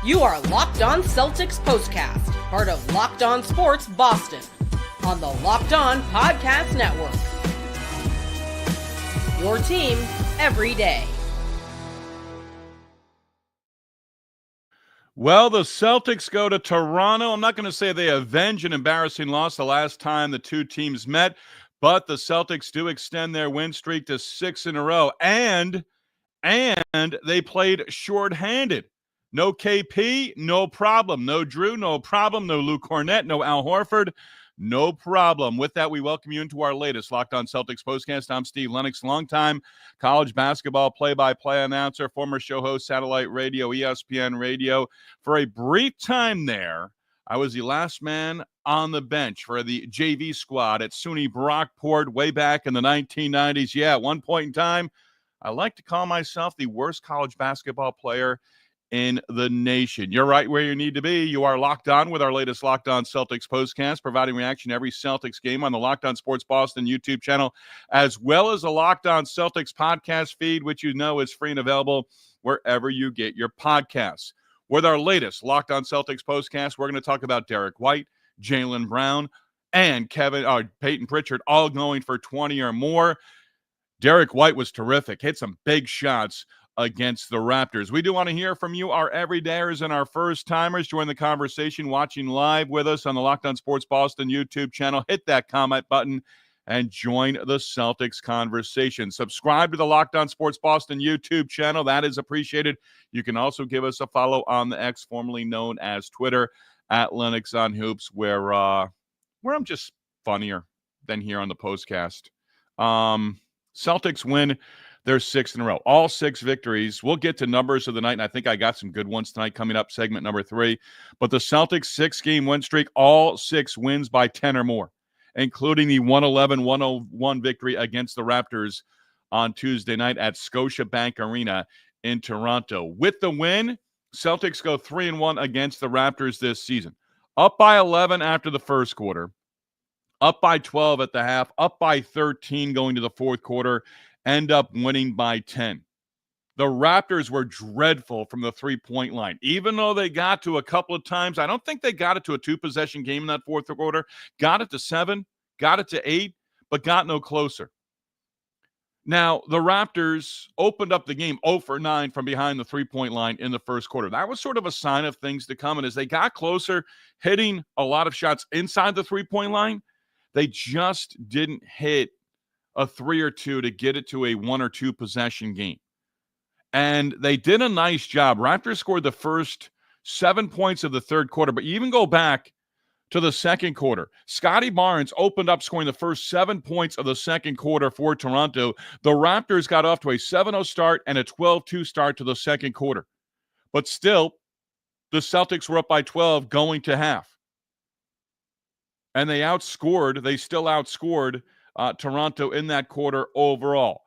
You are Locked On Celtics POSTCAST, part of Locked On Sports Boston, on the Locked On Podcast Network. Your team every day. Well, the Celtics go to Toronto. I'm not going to say they avenge an embarrassing loss the last time the two teams met, but the Celtics do extend their win streak to 6 in a row, and they played shorthanded. No KP, no problem. No Jrue, no problem. No Luke Kornet, no Al Horford, no problem. With that, we welcome you into our latest Locked On Celtics postcast. I'm Steve Lennox, longtime college basketball play-by-play announcer, former show host, satellite radio, ESPN radio. For a brief time there, I was the last man on the bench for the JV squad at SUNY Brockport way back in the 1990s. Yeah, at one point in time, I like to call myself the worst college basketball player in the nation. You're right where you need to be. You are locked on with our latest Locked On Celtics postcast, providing reaction to every Celtics game on the Locked On Sports Boston YouTube channel, as well as the Locked On Celtics podcast feed, which you know is free and available wherever you get your podcasts. With our latest Locked On Celtics postcast, we're going to talk about Derrick White, Jaylen Brown, and Payton Pritchard, all going for 20 or more. Derrick White was terrific, hit some big shots against the Raptors. We do want to hear from you, our everydayers and our first-timers. Join the conversation watching live with us on the Locked On Sports Boston YouTube channel. Hit that comment button and join the Celtics conversation. Subscribe to the Locked On Sports Boston YouTube channel. That is appreciated. You can also give us a follow on the X, formerly known as Twitter, at Lennox on Hoops, where I'm just funnier than here on the postcast. Celtics win their 6th in a row. All 6 victories. We'll get to numbers of the night, and I think I got some good ones tonight coming up, segment number 3. But the Celtics' 6-game win streak, all 6 wins by 10 or more, including the 111-101 victory against the Raptors on Tuesday night at Scotiabank Arena in Toronto. With the win, Celtics go 3-1 against the Raptors this season. Up by 11 after the first quarter, up by 12 at the half, up by 13 going to the fourth quarter, end up winning by 10. The Raptors were dreadful from the three-point line. Even though they got to a couple of times, I don't think they got it to a 2-possession game in that fourth quarter. Got it to 7, got it to 8, but got no closer. Now, the Raptors opened up the game 0 for 9 from behind the three-point line in the first quarter. That was sort of a sign of things to come. And as they got closer, hitting a lot of shots inside the three-point line, they just didn't hit a 3 or 2 to get it to a 1 or 2 possession game. And they did a nice job. Raptors scored the first 7 points of the third quarter, but you even go back to the second quarter. Scotty Barnes opened up scoring the first 7 points of the second quarter for Toronto. The Raptors got off to a 7-0 start and a 12-2 start to the second quarter. But still, the Celtics were up by 12 going to half. And they still outscored Toronto in that quarter overall.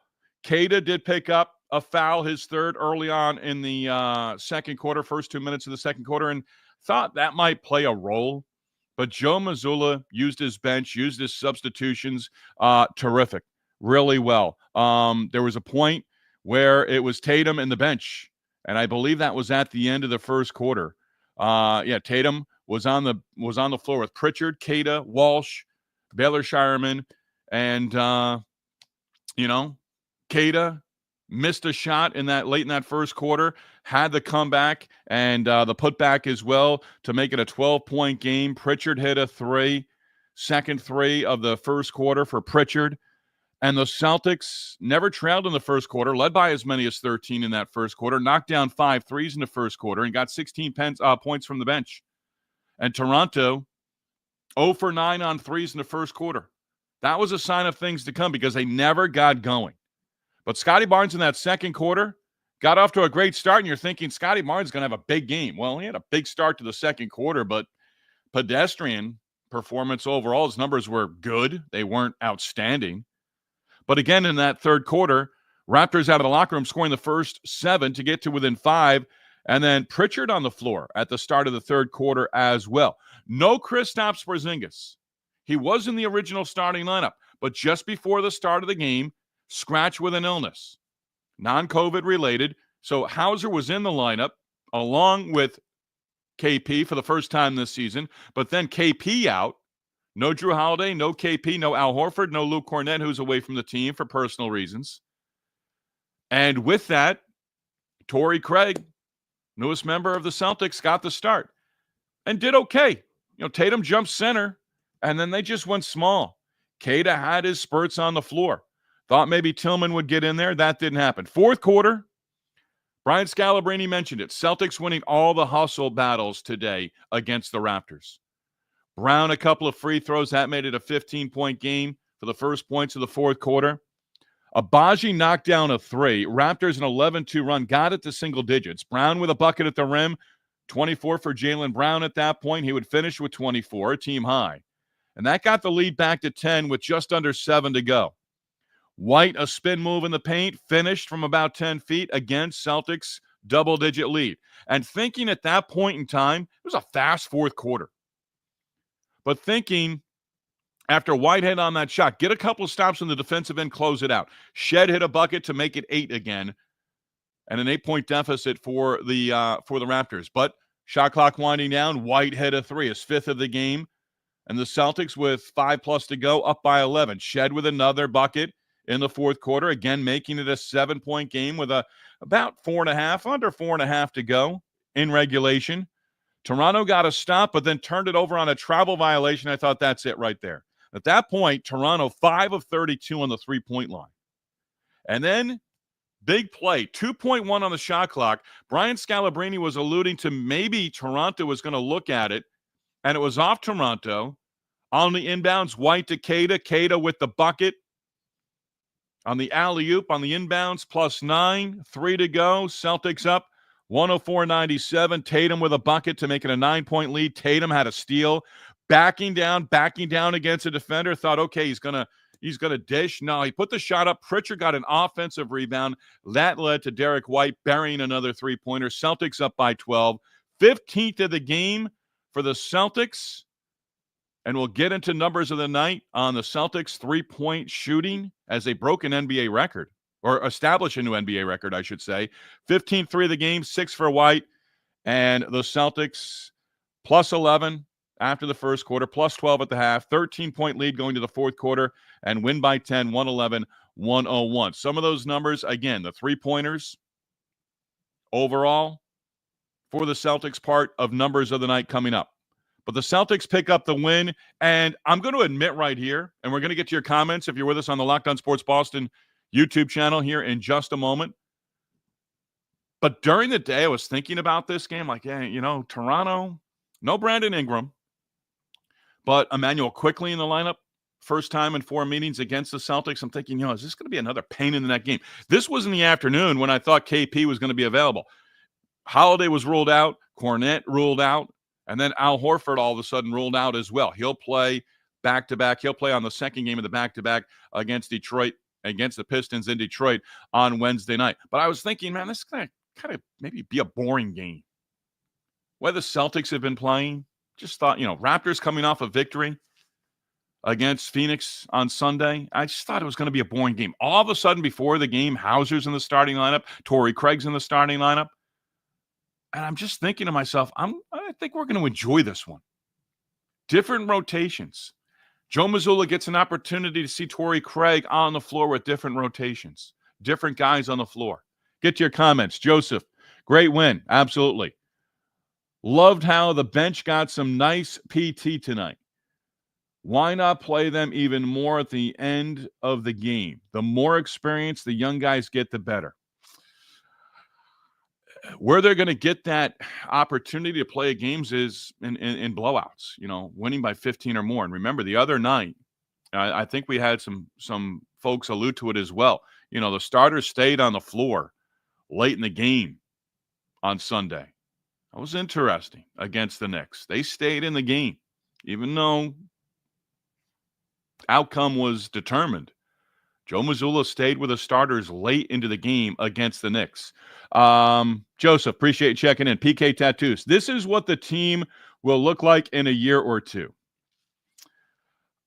Queta did pick up a foul, his third, early on in the second quarter, first 2 minutes of the second quarter, and thought that might play a role. But Joe Mazzulla used his bench, used his substitutions, terrific, really well. There was a point where it was Tatum in the bench, and I believe that was at the end of the first quarter. Tatum was on the floor with Pritchard, Queta, Walsh, Baylor Shireman, and Queta missed a shot late in that first quarter, had the comeback and the putback as well to make it a 12-point game. Pritchard hit a 3, second 3 of the first quarter for Pritchard. And the Celtics never trailed in the first quarter, led by as many as 13 in that first quarter, knocked down 5 threes in the first quarter, and got 16 points from the bench. And Toronto, 0 for 9 on threes in the first quarter. That was a sign of things to come because they never got going. But Scotty Barnes in that second quarter got off to a great start, and you're thinking Scotty Barnes is going to have a big game. Well, he had a big start to the second quarter, but pedestrian performance overall. His numbers were good. They weren't outstanding. But again, in that third quarter, Raptors out of the locker room scoring the first 7 to get to within 5, and then Pritchard on the floor at the start of the third quarter as well. No Kristaps Porzingis. He was in the original starting lineup, but just before the start of the game, scratched with an illness, non-COVID related. So Hauser was in the lineup along with KP for the first time this season, but then KP out. No Jrue Holiday, no KP, no Al Horford, no Luke Kornet, who's away from the team for personal reasons. And with that, Torrey Craig, newest member of the Celtics, got the start and did okay. Tatum jumped center, and then they just went small. Cada had his spurts on the floor. Thought maybe Tillman would get in there. That didn't happen. Fourth quarter, Brian Scalabrine mentioned it. Celtics winning all the hustle battles today against the Raptors. Brown, a couple of free throws. That made it a 15-point game for the first points of the fourth quarter. Abaji knocked down a three. Raptors an 11-2 run. Got it to single digits. Brown with a bucket at the rim. 24 for Jaylen Brown at that point. He would finish with 24, team high. And that got the lead back to 10 with just under 7 to go. White, a spin move in the paint, finished from about 10 feet. Again, Celtics double-digit lead. And thinking at that point in time, it was a fast fourth quarter. But thinking after White hit on that shot, get a couple of stops on the defensive end, close it out. Shed hit a bucket to make it 8 again. And an 8-point deficit for the Raptors. But shot clock winding down, White hit a three, his 5th of the game. And the Celtics with 5+ to go, up by 11. Shed with another bucket in the fourth quarter, again making it a 7-point game with about 4.5, under 4.5 to go in regulation. Toronto got a stop, but then turned it over on a travel violation. I thought that's it right there. At that point, Toronto 5 of 32 on the three-point line. And then big play, 2.1 on the shot clock. Brian Scalabrine was alluding to maybe Toronto was going to look at it, and it was off Toronto. On the inbounds, White to Cada. Cada with the bucket. On the alley-oop, on the inbounds, +9, 3 to go. Celtics up 104-97. Tatum with a bucket to make it a 9-point lead. Tatum had a steal. Backing down against a defender. Thought, okay, he's gonna dish. No, he put the shot up. Pritchard got an offensive rebound. That led to Derrick White burying another three-pointer. Celtics up by 12. 15th of the game for the Celtics. And we'll get into numbers of the night on the Celtics three-point shooting as they broke an NBA record, or established a new NBA record, I should say. 15-3 of the game, 6 for White. And the Celtics +11 after the first quarter, +12 at the half, 13-point lead going to the fourth quarter, and win by 10, 111-101. Some of those numbers, again, the three-pointers overall for the Celtics, part of numbers of the night coming up. But the Celtics pick up the win, and I'm going to admit right here, and we're going to get to your comments if you're with us on the Locked On Sports Boston YouTube channel here in just a moment. But during the day, I was thinking about this game, like, hey, Toronto, no Brandon Ingram, but Emmanuel quickly in the lineup, first time in 4 meetings against the Celtics. I'm thinking, is this going to be another pain in the neck game? This was in the afternoon when I thought KP was going to be available. Holiday was ruled out, Kornet ruled out, and then Al Horford all of a sudden ruled out as well. He'll play back-to-back. He'll play on the second game of the back-to-back against Detroit, against the Pistons in Detroit on Wednesday night. But I was thinking, man, this is going to kind of maybe be a boring game. Where the Celtics have been playing, just thought, Raptors coming off a victory against Phoenix on Sunday. I just thought it was going to be a boring game. All of a sudden, before the game, Hauser's in the starting lineup, Torrey Craig's in the starting lineup. And I'm just thinking to myself, I think we're going to enjoy this one. Different rotations. Joe Mazzulla gets an opportunity to see Torrey Craig on the floor with different rotations. Different guys on the floor. Get to your comments. Joseph, great win. Absolutely. Loved how the bench got some nice PT tonight. Why not play them even more at the end of the game? The more experience the young guys get, the better. Where they're going to get that opportunity to play games is in blowouts, winning by 15 or more. And remember, the other night, I think we had some folks allude to it as well. The starters stayed on the floor late in the game on Sunday. That was interesting against the Knicks. They stayed in the game, even though outcome was determined. Joe Mazzulla stayed with the starters late into the game against the Knicks. Joseph, appreciate you checking in. PK Tattoos. This is what the team will look like in a year or two.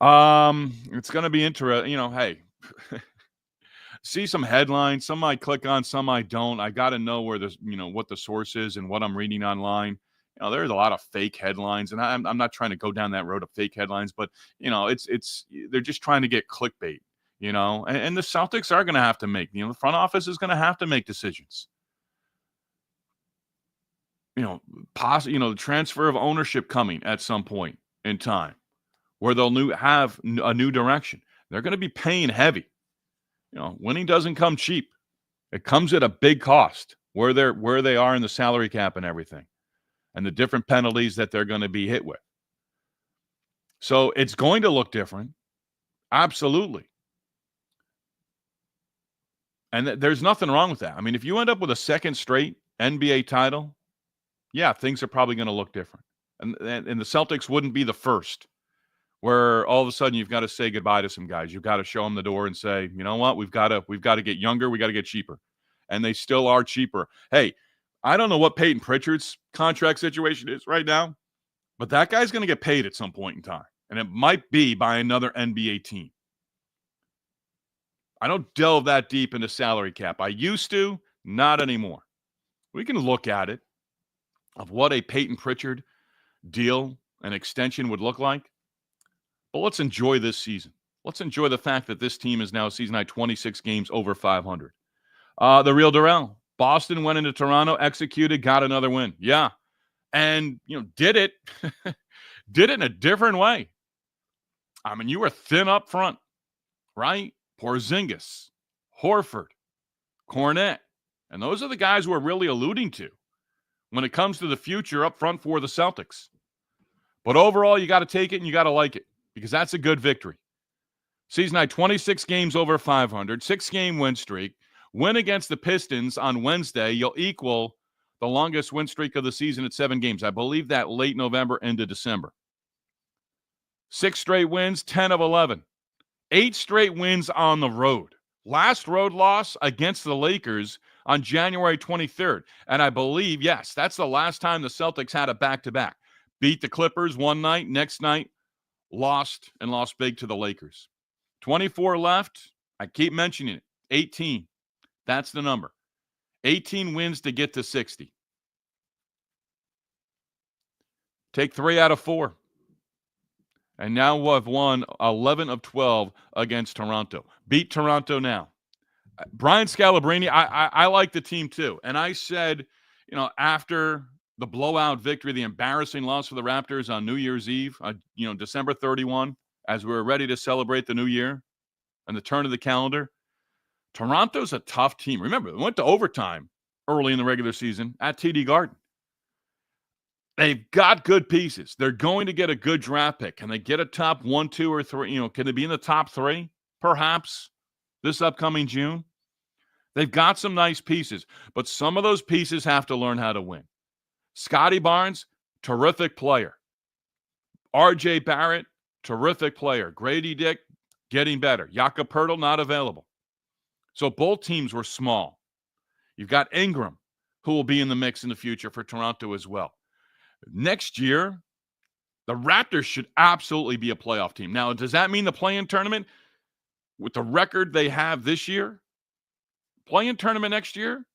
It's going to be interesting. Hey, see some headlines. Some I click on, some I don't. I got to know where what the source is and what I'm reading online. there's a lot of fake headlines, and I'm not trying to go down that road of fake headlines, but it's they're just trying to get clickbait, and the Celtics are going to have to make, the front office is going to have to make decisions. The transfer of ownership coming at some point in time where they'll have a new direction. They're going to be paying heavy. Winning doesn't come cheap. It comes at a big cost where they are in the salary cap and everything, and the different penalties that they're going to be hit with. So it's going to look different. Absolutely. And there's nothing wrong with that. I mean, if you end up with a second straight NBA title, yeah, things are probably going to look different. And the Celtics wouldn't be the first where all of a sudden you've got to say goodbye to some guys. You've got to show them the door and say, you know what, we've got to get younger. We got to get cheaper. And they still are cheaper. Hey, I don't know what Payton Pritchard's contract situation is right now, but that guy's going to get paid at some point in time. And it might be by another NBA team. I don't delve that deep into salary cap. I used to, not anymore. We can look at it of what a Payton Pritchard deal and extension would look like. But let's enjoy this season. Let's enjoy the fact that this team is now season high 26 games over 500. The real Darrell. Boston went into Toronto, executed, got another win. Yeah. And, did it in a different way. I mean, you were thin up front, right? Porzingis, Horford, Kornet. And those are the guys we're really alluding to when it comes to the future up front for the Celtics. But overall, you got to take it and you got to like it because that's a good victory. Season high 26 games over 500, 6-game win streak. Win against the Pistons on Wednesday. You'll equal the longest win streak of the season at 7 games. I believe that late November into December. 6 straight wins, 10 of 11. 8 straight wins on the road. Last road loss against the Lakers on January 23rd. And I believe, yes, that's the last time the Celtics had a back-to-back. Beat the Clippers one night, next night, lost big to the Lakers. 24 left. I keep mentioning it. 18. That's the number. 18 wins to get to 60. Take 3 out of 4. And now we'll have won 11 of 12 against Toronto. Beat Toronto now. Brian Scalabrine, I like the team too. And I said, after the blowout victory, the embarrassing loss for the Raptors on New Year's Eve, December 31, as we were ready to celebrate the new year and the turn of the calendar, Toronto's a tough team. Remember, they went to overtime early in the regular season at TD Garden. They've got good pieces. They're going to get a good draft pick. Can they get a top 1, 2, or 3? Can they be in the top 3, perhaps, this upcoming June? They've got some nice pieces, but some of those pieces have to learn how to win. Scotty Barnes, terrific player. R.J. Barrett, terrific player. Grady Dick, getting better. Jakob Poeltl, not available. So both teams were small. You've got Ingram, who will be in the mix in the future for Toronto as well. Next year, the Raptors should absolutely be a playoff team. Now, does that mean the play-in tournament, with the record they have this year, play-in tournament next year?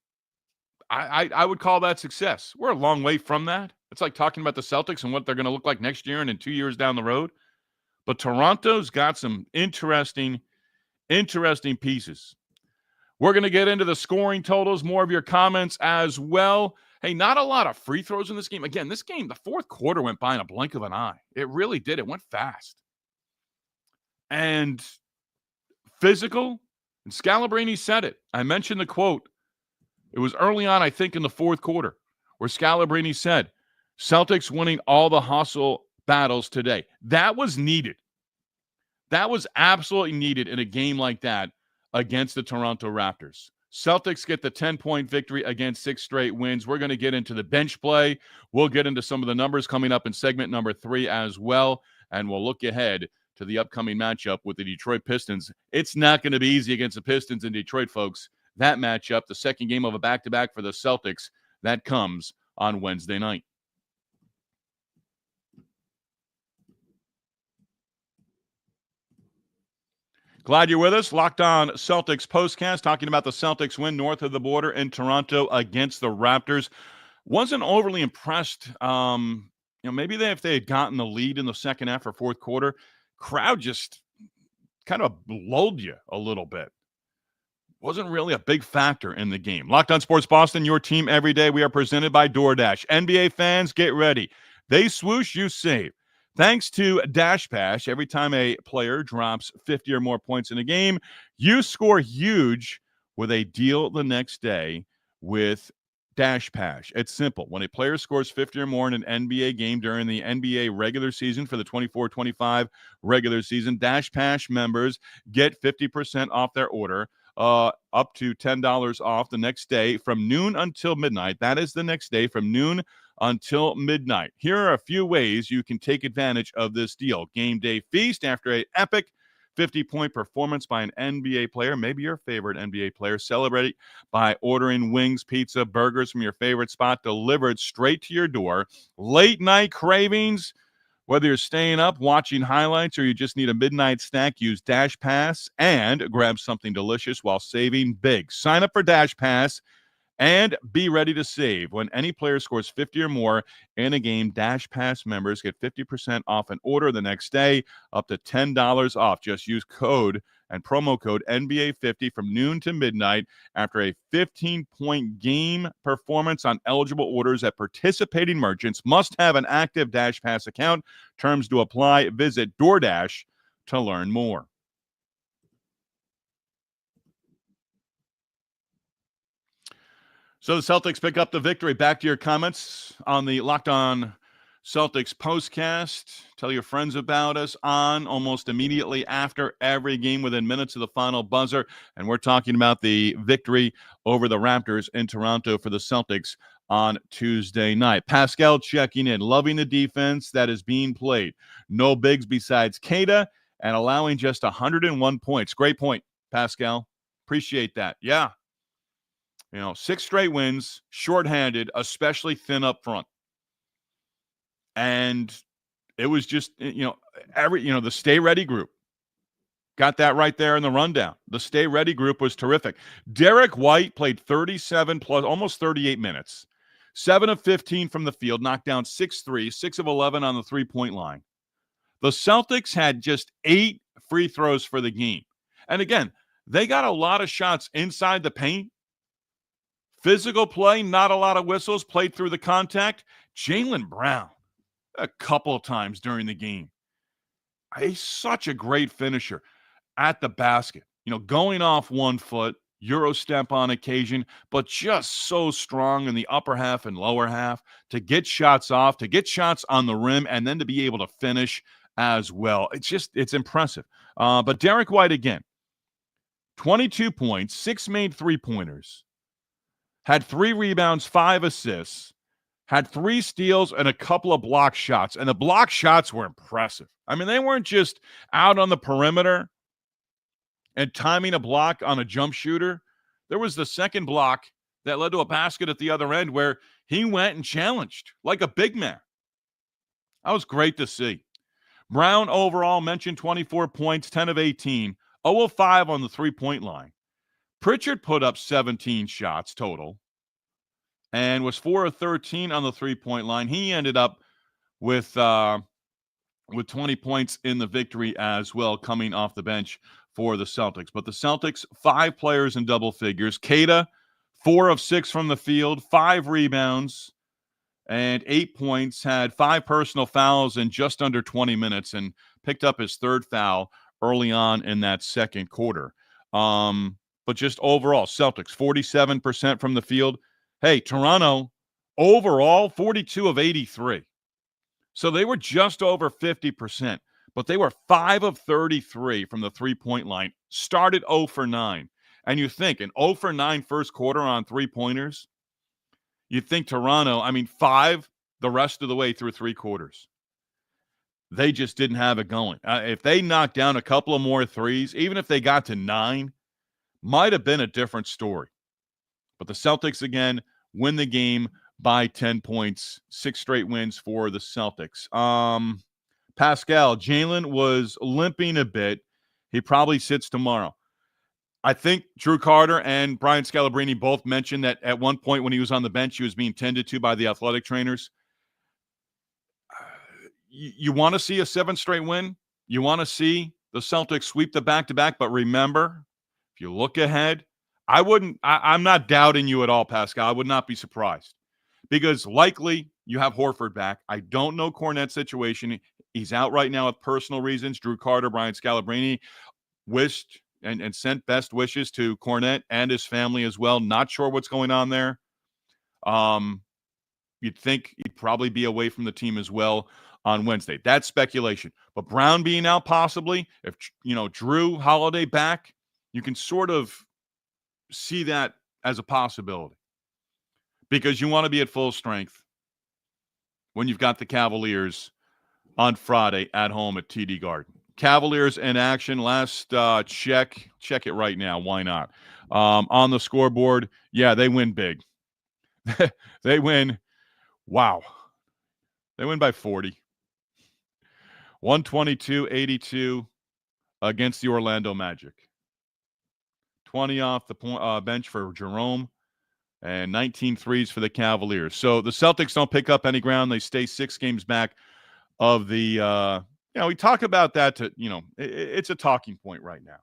I would call that success. We're a long way from that. It's like talking about the Celtics and what they're going to look like next year and in 2 years down the road. But Toronto's got some interesting pieces. We're going to get into the scoring totals, more of your comments as well. Hey, not a lot of free throws in this game. Again, this game, the fourth quarter went by in a blink of an eye. It really did. It went fast. And physical, and Scalabrine said it. I mentioned the quote. It was early on, I think, in the fourth quarter, where Scalabrine said, Celtics winning all the hustle battles today. That was needed. That was absolutely needed in a game like that against the Toronto Raptors. Celtics get the 10-point victory against 6 straight wins. We're going to get into the bench play. We'll get into some of the numbers coming up in segment number 3 as well, and we'll look ahead to the upcoming matchup with the Detroit Pistons. It's not going to be easy against the Pistons in Detroit, folks. That matchup, the second game of a back-to-back for the Celtics, that comes on Wednesday night. Glad you're with us. Locked On Celtics postcast, talking about the Celtics win north of the border in Toronto against the Raptors. Wasn't overly impressed. Maybe if they had gotten the lead in the second half or fourth quarter, crowd just kind of lulled you a little bit. Wasn't really a big factor in the game. Locked On Sports Boston, your team every day. We are presented by DoorDash. NBA fans, get ready. They swoosh, you save. Thanks to DashPass, every time a player drops 50 or more points in a game, you score huge with a deal the next day with DashPass. It's simple. When a player scores 50 or more in an NBA game during the NBA regular season for the 24-25 regular season, DashPass members get 50% off their order. Up to $10 off the next day from noon until midnight. That is the next day from noon until midnight. Here are a few ways you can take advantage of this deal. Game day feast after an epic 50-point performance by an NBA player, maybe your favorite NBA player. Celebrate by ordering wings, pizza, burgers from your favorite spot delivered straight to your door. Late night cravings. Whether you're staying up, watching highlights, or you just need a midnight snack, use Dash Pass and grab something delicious while saving big. Sign up for Dash Pass and be ready to save. When any player scores 50 or more in a game, Dash Pass members get 50% off an order the next day, up to $10 off. Just use code and promo code NBA50 from noon to midnight after a 15-point game performance on eligible orders at participating merchants. Must have an active Dash Pass account. Terms to apply. Visit DoorDash to learn more. So the Celtics pick up the victory. Back to your comments on the Locked On Celtics postcast. Tell your friends about us on almost immediately after every game within minutes of the final buzzer. And we're talking about the victory over the Raptors in Toronto for the Celtics on Tuesday night. Pascal checking in, loving the defense that is being played. No bigs besides Keita and allowing just 101 points. Great point, Pascal. Appreciate that. Yeah. 6 straight wins, shorthanded, especially thin up front. And it was just, the Stay Ready group. Got that right there in the rundown. The Stay Ready group was terrific. Derrick White played 37 plus, almost 38 minutes. 7 of 15 from the field, knocked down 6 threes, 6 of 11 on the three-point line. The Celtics had just 8 free throws for the game. And again, they got a lot of shots inside the paint. Physical play, not a lot of whistles, played through the contact. Jaylen Brown, a couple of times during the game. He's such a great finisher at the basket. Going off one foot, Euro step on occasion, but just so strong in the upper half and lower half to get shots off, to get shots on the rim, and then to be able to finish as well. It's impressive. But Derrick White again, 22 points, 6 made three-pointers. Had 3 rebounds, 5 assists, had 3 steals, and a couple of block shots. And the block shots were impressive. I mean, they weren't just out on the perimeter and timing a block on a jump shooter. There was the second block that led to a basket at the other end where he went and challenged like a big man. That was great to see. Brown overall mentioned 24 points, 10 of 18, 0 of 5 on the three-point line. Pritchard put up 17 shots total and was 4 of 13 on the three-point line. He ended up with 20 points in the victory as well, coming off the bench for the Celtics. But the Celtics, 5 players in double figures. Keita, 4 of 6 from the field, 5 rebounds, and 8 points. Had 5 personal fouls in just under 20 minutes and picked up his 3rd foul early on in that second quarter. But just overall, Celtics, 47% from the field. Hey, Toronto, overall, 42 of 83. So they were just over 50%, but they were 5 of 33 from the three-point line. Started 0 for 9. And you think an 0 for 9 first quarter on three-pointers, you think Toronto, 5 the rest of the way through 3 quarters. They just didn't have it going. If they knocked down a couple of more threes, even if they got to 9, might have been a different story. But the Celtics, again, win the game by 10 points. 6 straight wins for the Celtics. Pascal, Jaylen was limping a bit. He probably sits tomorrow. I think Jrue Carter and Brian Scalabrine both mentioned that at one point when he was on the bench, he was being tended to by the athletic trainers. You want to see a 7th straight win? You want to see the Celtics sweep the back-to-back? But remember, if you look ahead, I'm not doubting you at all, Pascal. I would not be surprised. Because likely you have Horford back. I don't know Kornet's situation. He's out right now with personal reasons. Jrue Carter, Brian Scalabrine wished and sent best wishes to Kornet and his family as well. Not sure what's going on there. You'd think he'd probably be away from the team as well on Wednesday. That's speculation. But Brown being out possibly, if Jrue Holiday back, you can sort of see that as a possibility. Because you want to be at full strength when you've got the Cavaliers on Friday at home at TD Garden. Cavaliers in action. Last check it right now. Why not? On the scoreboard, yeah, they win big. They win. Wow. They win by 40. 122-82 against the Orlando Magic. 20 off the bench for Jerome and 19 threes for the Cavaliers. So the Celtics don't pick up any ground. They stay 6 games back of the we talk about that it's a talking point right now.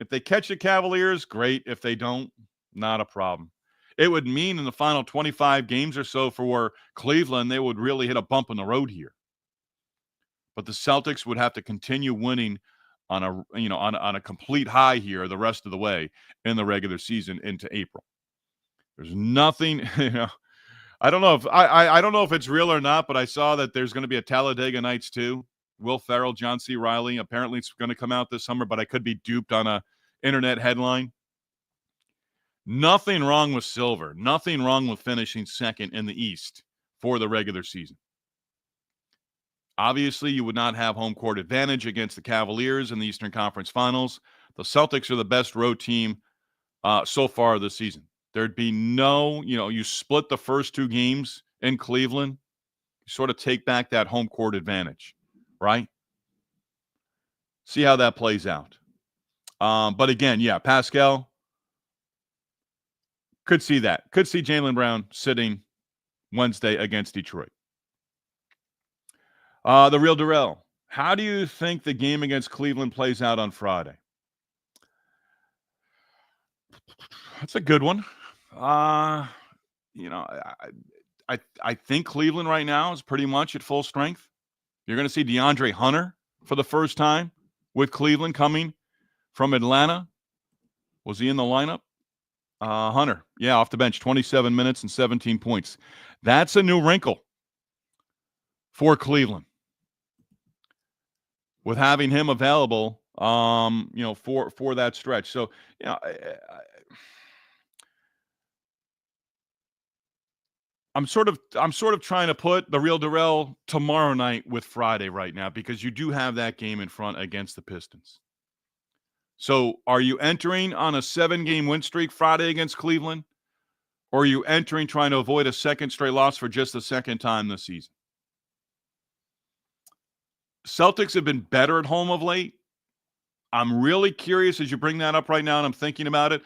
If they catch the Cavaliers, great. If they don't, not a problem. It would mean in the final 25 games or so for Cleveland, they would really hit a bump in the road here. But the Celtics would have to continue winning on a complete high here the rest of the way in the regular season into April. There's nothing, I don't know if I don't know if it's real or not, but I saw that there's going to be a Talladega Nights too. Will Ferrell, John C. Reilly. Apparently it's going to come out this summer, but I could be duped on a internet headline. Nothing wrong with silver. Nothing wrong with finishing second in the East for the regular season. Obviously, you would not have home court advantage against the Cavaliers in the Eastern Conference Finals. The Celtics are the best road team so far this season. There'd be no, you split the first 2 games in Cleveland, you sort of take back that home court advantage, right? See how that plays out. But again, yeah, Pascal could see that. Could see Jaylen Brown sitting Wednesday against Detroit. The real Darrell. How do you think the game against Cleveland plays out on Friday? That's a good one. I think Cleveland right now is pretty much at full strength. You're going to see DeAndre Hunter for the first time with Cleveland coming from Atlanta. Was he in the lineup? Hunter, yeah, off the bench, 27 minutes and 17 points. That's a new wrinkle for Cleveland with having him available, for that stretch. So, I'm sort of trying to put the real Darrell tomorrow night with Friday right now because you do have that game in front against the Pistons. So are you entering on a 7-game win streak Friday against Cleveland? Or are you entering trying to avoid a second straight loss for just the second time this season? Celtics have been better at home of late. I'm really curious as you bring that up right now and I'm thinking about it.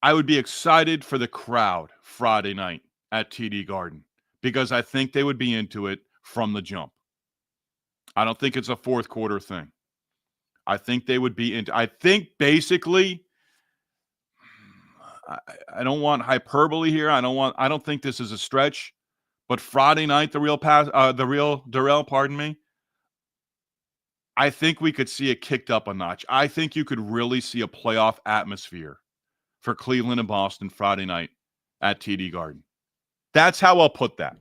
I would be excited for the crowd Friday night at TD Garden because I think they would be into it from the jump. I don't think it's a fourth quarter thing. I think they would be into. I think basically, I don't want hyperbole here. I don't think this is a stretch. But Friday night, the real Darrell, pardon me. I think we could see it kicked up a notch. I think you could really see a playoff atmosphere for Cleveland and Boston Friday night at TD Garden. That's how I'll put that.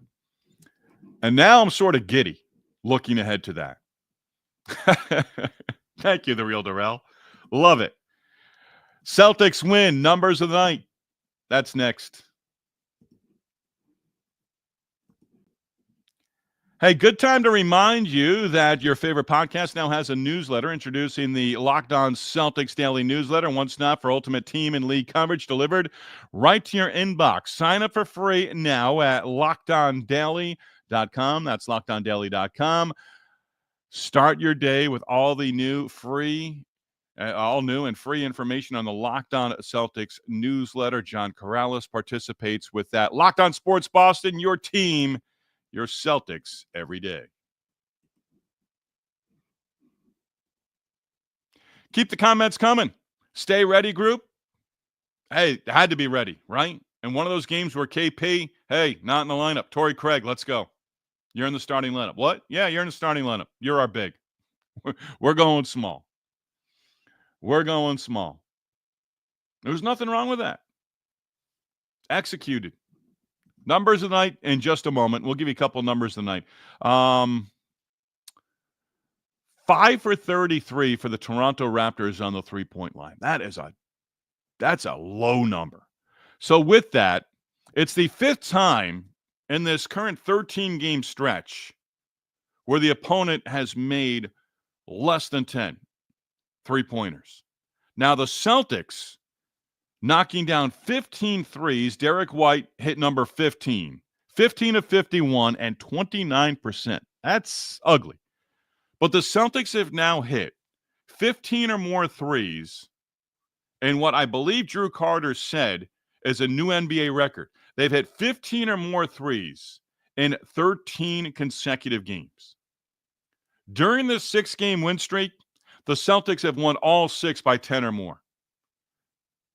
And now I'm sort of giddy looking ahead to that. Thank you, the real Darrell. Love it. Celtics win. Numbers of the night. That's next. Hey, good time to remind you that your favorite podcast now has a newsletter introducing the Locked On Celtics Daily Newsletter. One stop for ultimate team and league coverage delivered right to your inbox. Sign up for free now at LockedOnDaily.com. That's LockedOnDaily.com. Start your day with all the new free All new and free information on the Locked On Celtics newsletter. John Corrales participates with that. Locked On Sports Boston, your team, your Celtics every day. Keep the comments coming. Stay ready, group. Hey, had to be ready, right? And one of those games where KP, hey, not in the lineup. Torrey Craig, let's go. You're in the starting lineup. What? Yeah, you're in the starting lineup. You're our big. We're going small. We're going small. There's nothing wrong with that. Executed. Numbers of the night in just a moment. We'll give you a couple numbers of the night. 5 for 33 for the Toronto Raptors on the three-point line. That's a low number. So with that, it's the fifth time in this current 13-game stretch where the opponent has made less than 10 three-pointers. Now the Celtics knocking down 15 threes. Derrick White hit number 15. 15 of 51 and 29%. That's ugly. But the Celtics have now hit 15 or more threes in what I believe Jrue Carter said is a new NBA record. They've hit 15 or more threes in 13 consecutive games. During this 6-game win streak, the Celtics have won all 6 by 10 or more.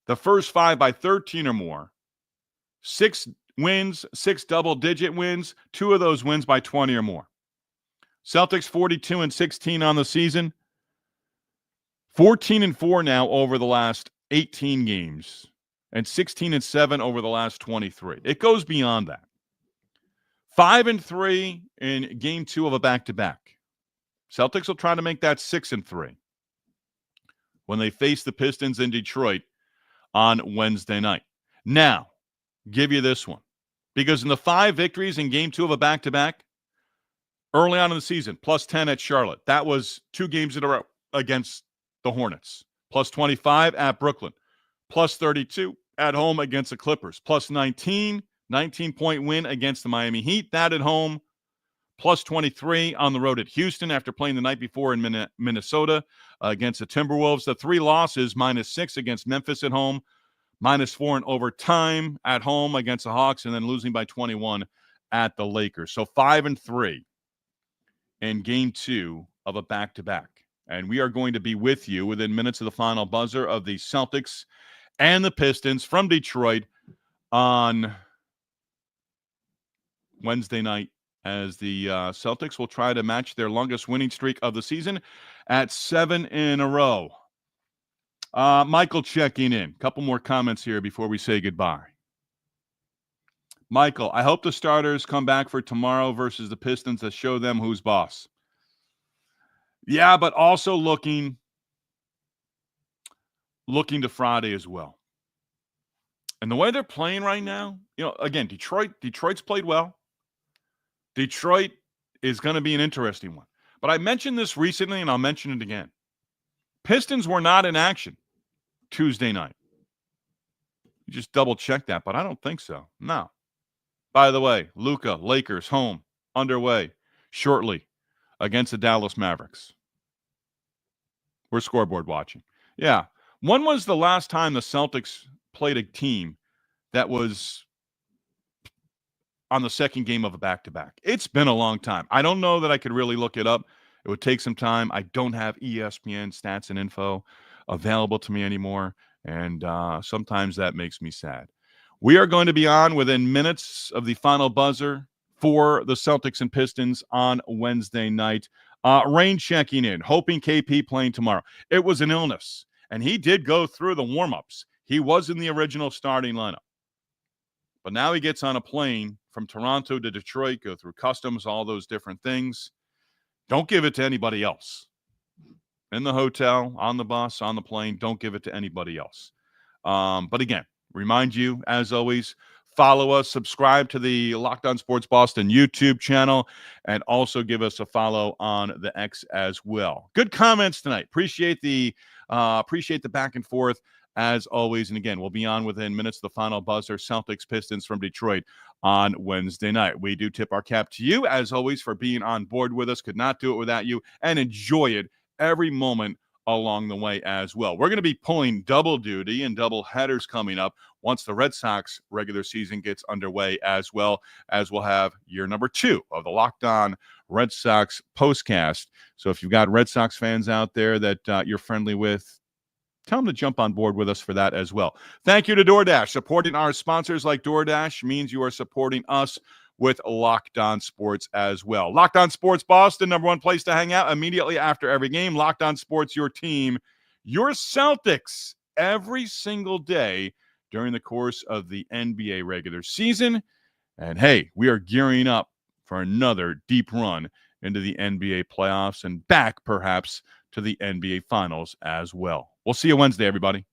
The first 5 by 13 or more. 6 wins, 6 double-digit wins, 2 of those wins by 20 or more. Celtics 42-16 on the season. 14-4 now over the last 18 games. And 16-7 over the last 23. It goes beyond that. 5-3 in game 2 of a back-to-back. Celtics will try to make that 6-3 when they face the Pistons in Detroit on Wednesday night. Now, give you this one. Because in the 5 victories in game 2 of a back-to-back, early on in the season, plus 10 at Charlotte. That was 2 games in a row against the Hornets. Plus 25 at Brooklyn. Plus 32 at home against the Clippers. Plus 19-point win against the Miami Heat. That at home. Plus 23 on the road at Houston after playing the night before in Minnesota against the Timberwolves. The 3 losses, -6 against Memphis at home. -4 in overtime at home against the Hawks, and then losing by 21 at the Lakers. So 5-3 in game 2 of a back-to-back. And we are going to be with you within minutes of the final buzzer of the Celtics and the Pistons from Detroit on Wednesday night, as the Celtics will try to match their longest winning streak of the season at 7 in a row. Michael checking in. A couple more comments here before we say goodbye. Michael, I hope the starters come back for tomorrow versus the Pistons to show them who's boss. Yeah, but also looking to Friday as well. And the way they're playing right now, again, Detroit's played well. Detroit is going to be an interesting one. But I mentioned this recently, and I'll mention it again. Pistons were not in action Tuesday night. You just double-check that, but I don't think so. No. By the way, Luka, Lakers, home, underway shortly against the Dallas Mavericks. We're scoreboard watching. Yeah. When was the last time the Celtics played a team that was on the second game of a back-to-back? It's been a long time. I don't know that I could really look it up. It would take some time. I don't have ESPN stats and info available to me anymore, and sometimes that makes me sad. We are going to be on within minutes of the final buzzer for the Celtics and Pistons on Wednesday night. Rain checking in, hoping KP playing tomorrow. It was an illness, and he did go through the warm-ups. He was in the original starting lineup. But now he gets on a plane from Toronto to Detroit, go through customs, all those different things. Don't give it to anybody else. In the hotel, on the bus, on the plane, don't give it to anybody else. But again, remind you, as always, follow us, subscribe to the Locked On Sports Boston YouTube channel, and also give us a follow on the X as well. Good comments tonight. Appreciate the back and forth as always. And again, we'll be on within minutes of the final buzzer, Celtics Pistons from Detroit on Wednesday night. We do tip our cap to you, as always, for being on board with us. Could not do it without you, and enjoy it every moment along the way as well. We're going to be pulling double duty and double headers coming up once the Red Sox regular season gets underway, as well as we'll have year number 2 of the Locked On Red Sox postcast. So if you've got Red Sox fans out there that you're friendly with, tell them to jump on board with us for that as well. Thank you to DoorDash. Supporting our sponsors like DoorDash means you are supporting us with Locked On Sports as well. Locked On Sports Boston, number one place to hang out immediately after every game. Locked On Sports, your team, your Celtics, every single day during the course of the NBA regular season. And hey, we are gearing up for another deep run into the NBA playoffs and back perhaps to the NBA Finals as well. We'll see you Wednesday, everybody.